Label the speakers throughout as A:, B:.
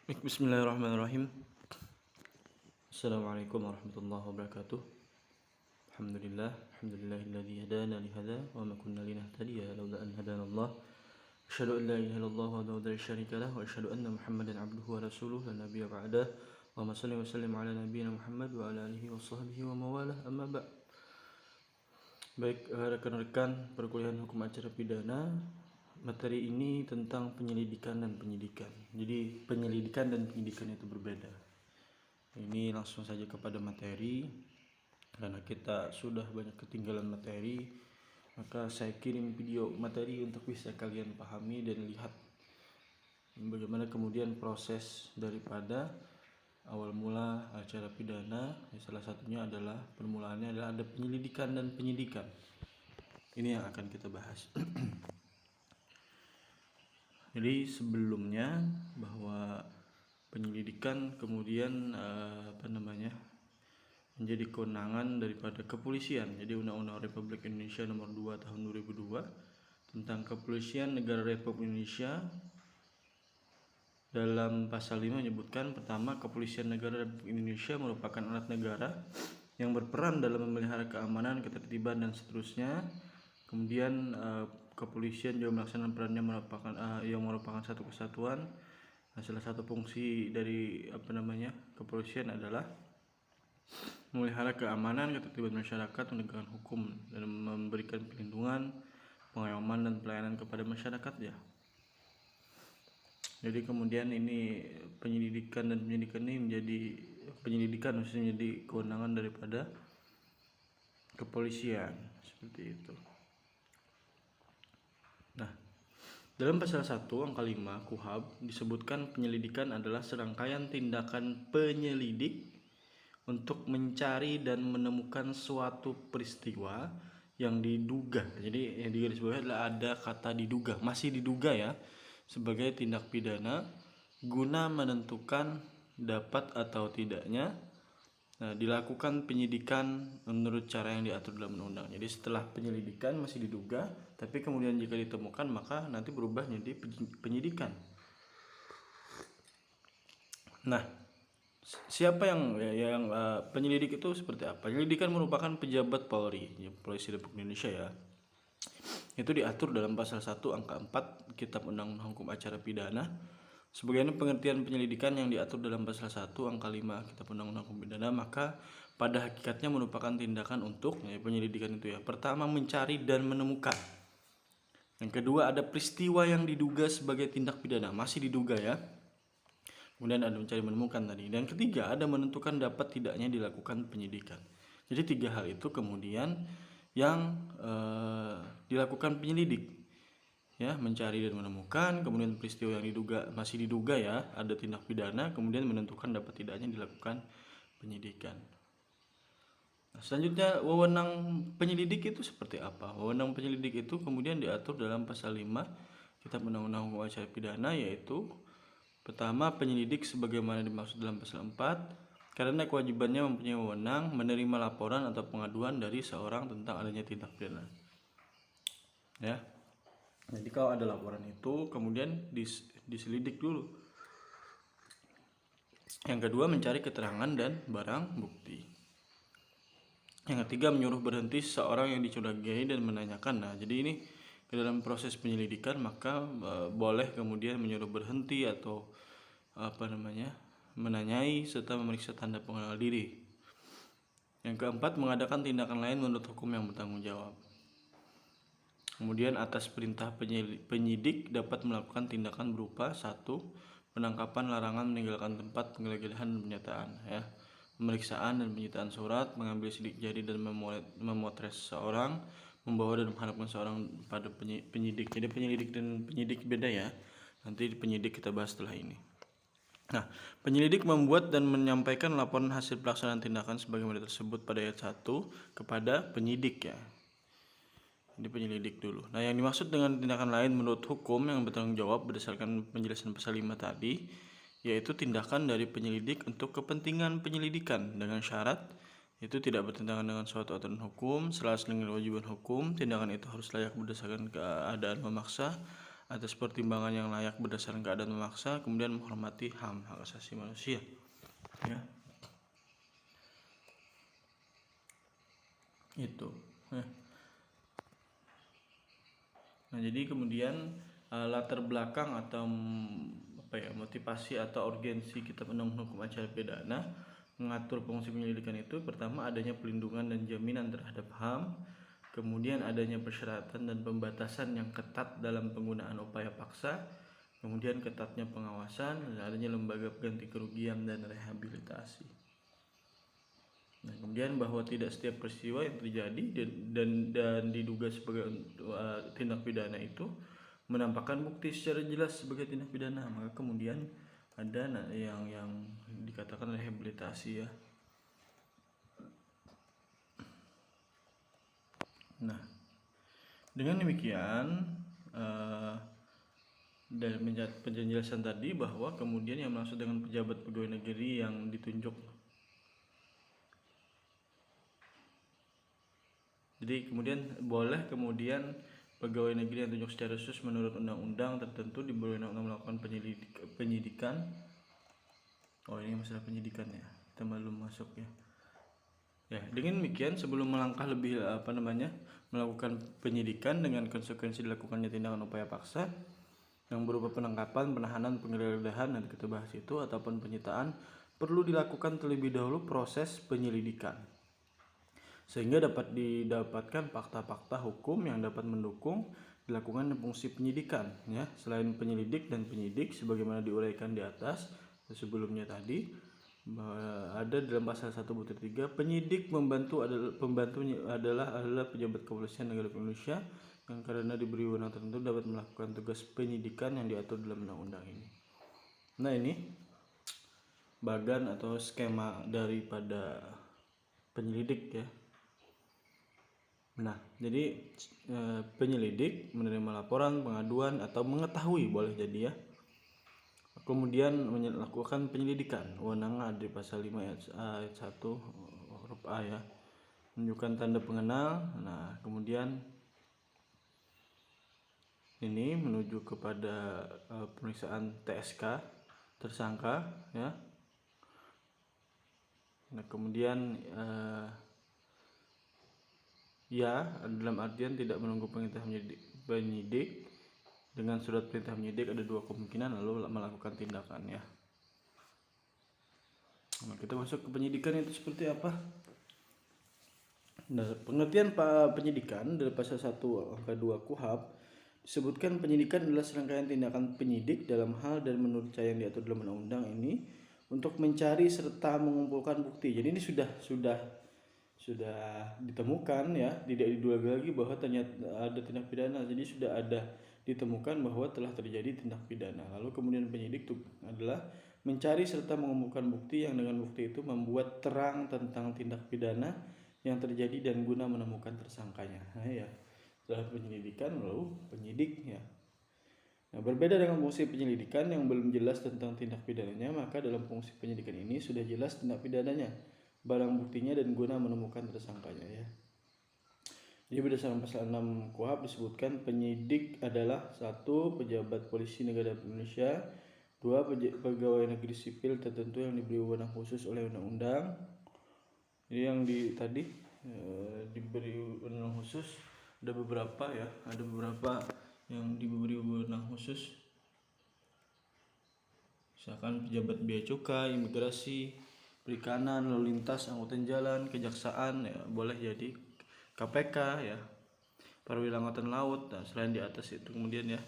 A: Bismillahirrahmanirrahim. Assalamualaikum warahmatullahi wabarakatuh. Alhamdulillahilladzi hadana li hadza wa ma kunna linahtadiya laula an hadanallah. Asyhadu an la ilaha illallah wahdahu la syarika lah wa asyhadu anna Muhammadan abduhu wa rasuluhu la nabiyya ba'dah. Allahumma shalli wa sallim ala nabiyyina Muhammad wa ala alihi wa sahbihi wa mawalah. Amma ba'd. Baik, rekan-rekan perkuliahan hukum acara pidana, materi ini tentang penyelidikan dan penyidikan. Jadi penyelidikan dan penyidikan itu berbeda. Ini langsung saja kepada materi. Karena kita sudah banyak ketinggalan materi, maka saya kirim video materi untuk bisa kalian pahami dan lihat bagaimana kemudian proses daripada awal mula acara pidana. Salah satunya adalah permulaannya adalah ada penyelidikan dan penyidikan. Ini yang akan kita bahas. Jadi sebelumnya bahwa penyelidikan kemudian menjadi kewenangan daripada kepolisian. Jadi Undang-Undang Republik Indonesia Nomor 2 Tahun 2002 tentang Kepolisian Negara Republik Indonesia dalam pasal 5 menyebutkan pertama, Kepolisian Negara Republik Indonesia merupakan alat negara yang berperan dalam memelihara keamanan, ketertiban dan seterusnya. Kemudian kepolisian juga melaksanakan perannya yang merupakan satu kesatuan. Salah satu fungsi dari kepolisian adalah memelihara keamanan, ketertiban masyarakat, menegakkan hukum dan memberikan perlindungan, pengayoman dan pelayanan kepada masyarakat ya. Jadi kemudian ini penyelidikan dan penyidikan ini menjadi kewenangan daripada kepolisian seperti itu. Nah, dalam pasal 1 angka 5 KUHAP disebutkan penyelidikan adalah serangkaian tindakan penyelidik untuk mencari dan menemukan suatu peristiwa yang diduga. Jadi yang digarisbawahi adalah ada kata diduga, masih diduga ya, sebagai tindak pidana guna menentukan dapat atau tidaknya dilakukan penyidikan menurut cara yang diatur dalam undang-undang. Jadi setelah penyelidikan masih diduga, tapi kemudian jika ditemukan maka nanti berubah menjadi penyidikan. Nah, siapa yang penyelidik itu seperti apa? Penyelidikan merupakan pejabat Polri, Polisi Republik Indonesia ya. Itu diatur dalam pasal 1 angka 4 Kitab Undang-Undang Hukum Acara Pidana. Sebagaimana pengertian penyelidikan yang diatur dalam pasal 1 angka 5 Kitab Undang-Undang Hukum Pidana, maka pada hakikatnya merupakan tindakan untuk penyelidikan itu ya. Pertama, mencari dan menemukan. Yang kedua, ada peristiwa yang diduga sebagai tindak pidana, masih diduga ya. Kemudian ada mencari menemukan tadi. Dan ketiga, ada menentukan dapat tidaknya dilakukan penyidikan. Jadi 3 hal itu kemudian yang dilakukan penyelidik. Ya, mencari dan menemukan, kemudian peristiwa yang masih diduga ya, ada tindak pidana, kemudian menentukan dapat tidaknya dilakukan penyidikan. Nah, selanjutnya wewenang penyelidik itu seperti apa? Wewenang penyelidik itu kemudian diatur dalam pasal 5 Kitab Undang-Undang Hukum Acara Pidana, yaitu pertama, penyelidik sebagaimana dimaksud dalam pasal 4 karena kewajibannya mempunyai wewenang menerima laporan atau pengaduan dari seorang tentang adanya tindak pidana. Ya. Jadi kalau ada laporan itu kemudian diselidik dulu. Yang kedua, mencari keterangan dan barang bukti. Yang ketiga, menyuruh berhenti seseorang yang dicurigai dan menanyakan. Nah, jadi ini ke dalam proses penyelidikan maka boleh kemudian menyuruh berhenti atau menanyai serta memeriksa tanda pengenal diri. Yang keempat, mengadakan tindakan lain menurut hukum yang bertanggung jawab. Kemudian atas perintah penyidik dapat melakukan tindakan berupa 1. Penangkapan, larangan meninggalkan tempat, penggeledahan dan penyitaan ya. Pemeriksaan dan penyitaan surat, mengambil sidik jari dan memotret seseorang, membawa dan menghadapkan seorang pada penyidik. Jadi penyelidik dan penyidik beda ya. Nanti penyidik kita bahas setelah ini. Nah, penyelidik membuat dan menyampaikan laporan hasil pelaksanaan tindakan sebagaimana tersebut pada ayat 1 kepada penyidik ya. Ini penyelidik dulu. Nah, yang dimaksud dengan tindakan lain menurut hukum yang bertanggung jawab berdasarkan penjelasan pasal 5 tadi, yaitu tindakan dari penyelidik untuk kepentingan penyelidikan dengan syarat itu tidak bertentangan dengan suatu aturan hukum, selaras dengan kewajiban hukum. Tindakan itu harus layak berdasarkan keadaan memaksa atas pertimbangan yang layak berdasarkan keadaan memaksa, kemudian menghormati HAM, hak asasi manusia. Ya. Itu. Nah, jadi kemudian latar belakang atau motivasi atau urgensi Kitab Undang-Undang Hukum Acara Pidana mengatur fungsi penyelidikan itu, pertama adanya pelindungan dan jaminan terhadap HAM, kemudian adanya persyaratan dan pembatasan yang ketat dalam penggunaan upaya paksa, kemudian ketatnya pengawasan, dan adanya lembaga pengganti kerugian dan rehabilitasi. Nah, kemudian bahwa tidak setiap peristiwa yang terjadi dan diduga sebagai tindak pidana itu menampakkan bukti secara jelas sebagai tindak pidana, maka kemudian ada yang dikatakan rehabilitasi, ya. Nah, dengan demikian dari penjelasan tadi bahwa kemudian yang maksud dengan pejabat pegawai negeri yang ditunjuk, jadi kemudian boleh kemudian pegawai negeri yang ditunjuk secara khusus menurut undang-undang tertentu diberi undang melakukan penyidikan. Oh, ini masalah penyidikan, ya, kita belum masuk, ya. Ya, dengan demikian sebelum melangkah lebih melakukan penyidikan dengan konsekuensi dilakukannya tindakan upaya paksa yang berupa penangkapan, penahanan, penggeledahan, dan kita bahas itu, ataupun penyitaan, perlu dilakukan terlebih dahulu proses penyelidikan sehingga dapat didapatkan fakta-fakta hukum yang dapat mendukung dilakukan fungsi penyidikan, ya. Selain penyelidik dan penyidik sebagaimana diuraikan di atas sebelumnya tadi, ada dalam pasal 1/3 penyidik pembantunya adalah pejabat kepolisian negara Indonesia yang karena diberi wewenang tertentu dapat melakukan tugas penyidikan yang diatur dalam undang-undang ini. Nah, ini bagan atau skema daripada penyelidik, ya. Nah, jadi penyelidik menerima laporan, pengaduan, atau mengetahui, boleh jadi, ya, kemudian melakukan penyelidikan. Wewenang ada di pasal 5 ayat 1 huruf A, ya. Menunjukkan tanda pengenal. Nah, kemudian ini menuju kepada pemeriksaan TSK tersangka, ya. Nah, kemudian ya, dalam artian tidak menunggu perintah penyidik. Dengan surat perintah penyidik ada dua kemungkinan lalu melakukan tindakan, ya. Nah, kita masuk ke penyidikan itu seperti apa. Nah, pengertian penyidikan dari pasal 1 angka 2 KUHP disebutkan penyidikan adalah serangkaian tindakan penyidik dalam hal dan menurut cara yang diatur dalam undang-undang ini untuk mencari serta mengumpulkan bukti. Jadi ini sudah ditemukan, ya, tidak diduga lagi bahwa ternyata ada tindak pidana. Jadi sudah ada ditemukan bahwa telah terjadi tindak pidana. Lalu kemudian penyidik itu adalah mencari serta mengumpulkan bukti yang dengan bukti itu membuat terang tentang tindak pidana yang terjadi dan guna menemukan tersangkanya. Nah, ya, setelah penyelidikan lalu penyidik, ya. Nah, berbeda dengan fungsi penyelidikan yang belum jelas tentang tindak pidananya, maka dalam fungsi penyidikan ini sudah jelas tindak pidananya, barang buktinya, dan guna menemukan tersangkanya, ya. Jadi berdasarkan pasal 6 KUHP disebutkan penyidik adalah 1. Pejabat polisi negara Indonesia, 2. Pegawai negeri sipil tertentu yang diberi wewenang khusus oleh undang-undang. Jadi yang diberi wewenang khusus ada beberapa, ya, ada beberapa yang diberi wewenang khusus, misalkan pejabat bea cukai, imigrasi, perikanan, lalu lintas, angkutan jalan, kejaksaan, ya, boleh jadi KPK, ya, perwira angkatan laut. Nah, selain di atas itu kemudian, ya,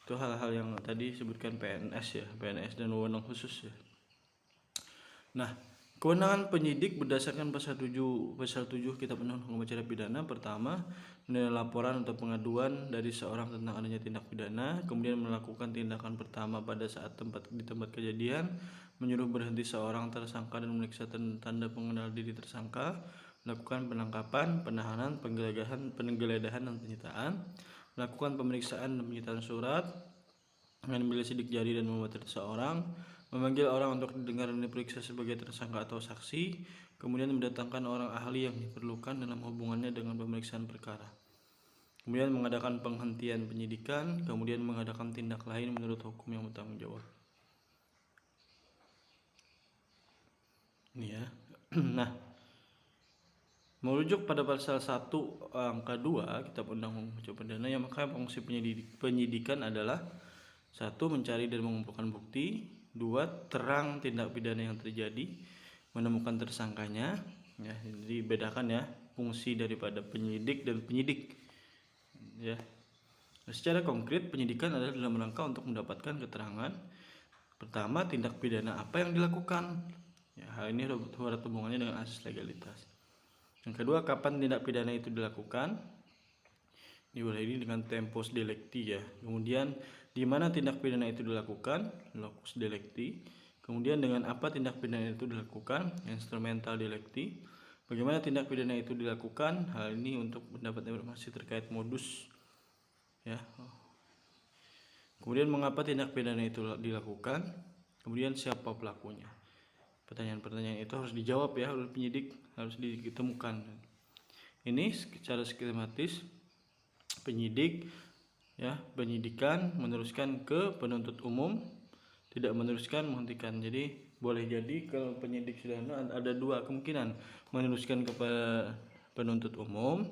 A: itu hal-hal yang tadi disebutkan PNS, ya, PNS dan wewenang khusus, ya. Nah, kewenangan penyidik berdasarkan pasal 7 Kitab Undang-Undang Hukum Acara Pidana. Pertama, menerima laporan atau pengaduan dari seorang tentang adanya tindak pidana, kemudian melakukan tindakan pertama pada saat di tempat kejadian, menyuruh berhenti seorang tersangka dan memeriksa tanda pengenal diri tersangka, melakukan penangkapan, penahanan, penggeledahan dan penyitaan, melakukan pemeriksaan dan penyitaan surat, mengambil sidik jari dan memotret seorang, memanggil orang untuk didengar dan diperiksa sebagai tersangka atau saksi, kemudian mendatangkan orang ahli yang diperlukan dalam hubungannya dengan pemeriksaan perkara. kemudian mengadakan penghentian penyidikan, kemudian mengadakan tindak lain menurut hukum yang bertanggung jawab. Ini ya. Nah, merujuk pada pasal 1 angka 2 Kitab Undang-Undang Acara Pidana, yang maka fungsi penyidikan adalah 1. Mencari dan mengumpulkan bukti. 2. Terang tindak pidana yang terjadi, menemukan tersangkanya. Ya, jadi bedakan ya fungsi daripada penyelidik dan penyidik. Ya. Secara konkret, penyidikan adalah dalam rangka untuk mendapatkan keterangan. Pertama, tindak pidana apa yang dilakukan. Ya, hal ini erat hubungannya dengan asas legalitas. Yang kedua, kapan tindak pidana itu dilakukan. Ini dengan tempus delicti ya. Kemudian di mana tindak pidana itu dilakukan, locus delicti. Kemudian dengan apa tindak pidana itu dilakukan, instrumental delicti. Bagaimana tindak pidana itu dilakukan, hal ini untuk mendapat informasi terkait modus ya. Kemudian mengapa tindak pidana itu dilakukan, kemudian siapa pelakunya. Pertanyaan-pertanyaan itu harus dijawab ya oleh penyidik, harus ditemukan. Ini secara skematis penyidik ya, penyidikan meneruskan ke penuntut umum, tidak meneruskan menghentikan. Jadi boleh jadi kalau penyidik sudah ada dua kemungkinan, meneruskan kepada penuntut umum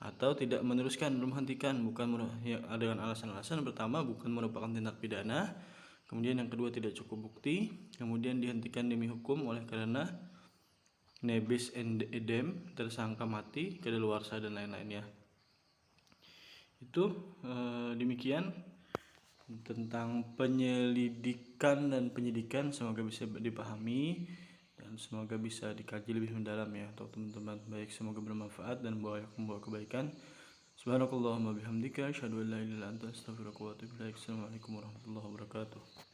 A: atau tidak meneruskan, menghentikan, bukan ya, dengan alasan-alasan. Pertama, bukan merupakan tindak pidana. Kemudian yang kedua, tidak cukup bukti. Kemudian dihentikan demi hukum oleh karena nebis idem, tersangka mati, kadaluarsa dan lain-lainnya. Itu demikian tentang penyelidikan dan penyidikan. Semoga bisa dipahami dan semoga bisa dikaji lebih mendalam ya untuk teman-teman. Baik, semoga bermanfaat dan membawa kebaikan. Subhanakallahumma bihamdika asyhadu an la ilaha illa anta astaghfiruka wa atubu ilaik. Assalamualaikum warahmatullahi wabarakatuh.